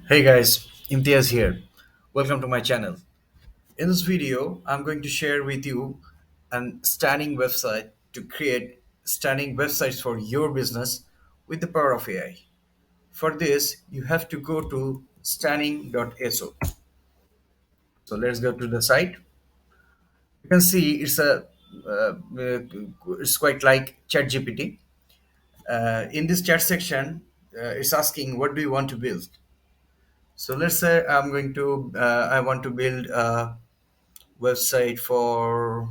Hey guys, Imtiaz here. Welcome to my channel. In this video, I'm going to share with you an stunning website to create stunning websites for your business with the power of AI. For this, you have to go to stunning.so. So let's go to the site. You can see it's quite like ChatGPT. In this chat section, it's asking what do you want to build. So let's say I want to build a website for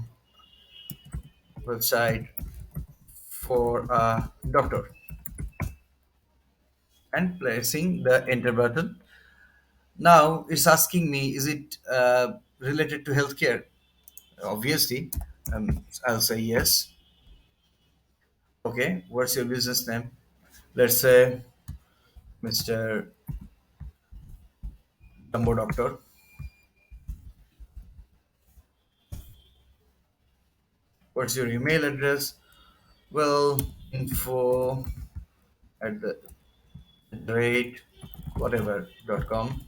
a doctor and pressing the enter button. Now it's asking me, is it related to healthcare? Obviously, I'll say yes. Okay, what's your business name? Let's say Mr. Dumbo Doctor. What's your email address? Well, info at the rate whatever.com.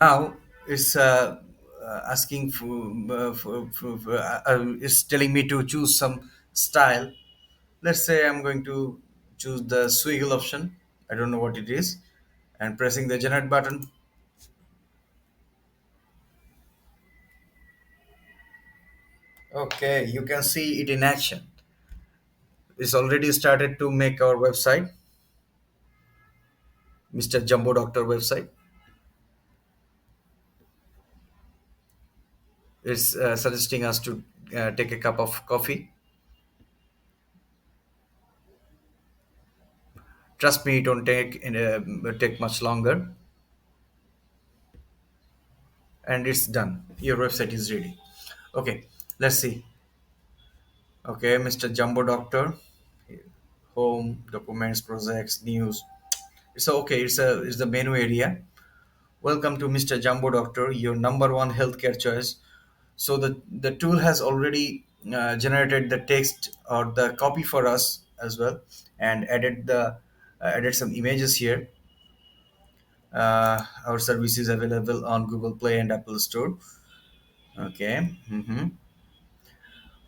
Now it's asking it's telling me to choose some style. Let's say I'm going to choose the swiggle option. I don't know what it is, and pressing the generate button. Okay, you can see it in action. It's already started to make our website, Mr. Jumbo Doctor website. It's suggesting us to take a cup of coffee. Trust me, it don't take much longer, and it's done. Your website is ready. Okay, let's see. Okay, Mr. Jumbo Doctor, home, documents, projects, news. It's okay. It's the menu area. Welcome to Mr. Jumbo Doctor, your number one healthcare choice. So the tool has already generated the text or the copy for us as well, and added some images here. Our service is available on Google Play and Apple Store. Okay.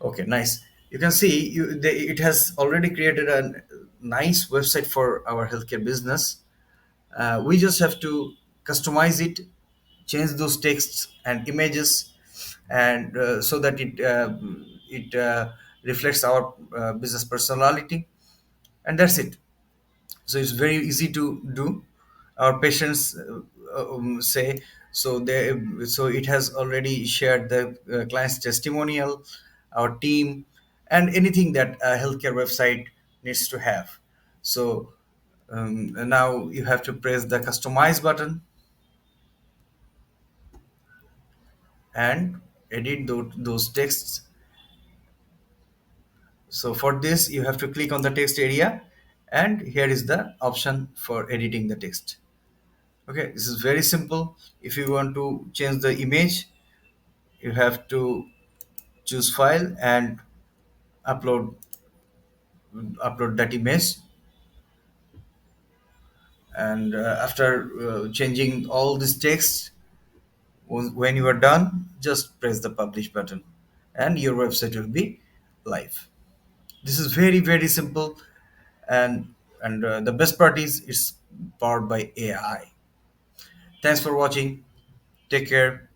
Okay, nice. You can see it has already created a nice website for our healthcare business. We just have to customize it, change those texts and images, and so that it reflects our business personality, and that's it. So it's very easy to do. Our patients say so. So it has already shared the client's testimonial, our team, and anything that a healthcare website needs to have. So now you have to press the customize button and edit those texts. So for this, you have to click on the text area, and here is the option for editing the text. Okay, this is very simple. If you want to change the image, you have to choose file and upload upload that image. And after changing all this text, when you are done, just press the publish button, and your website will be live. This is very simple, and the best part is it's powered by AI. Thanks for watching. Take care.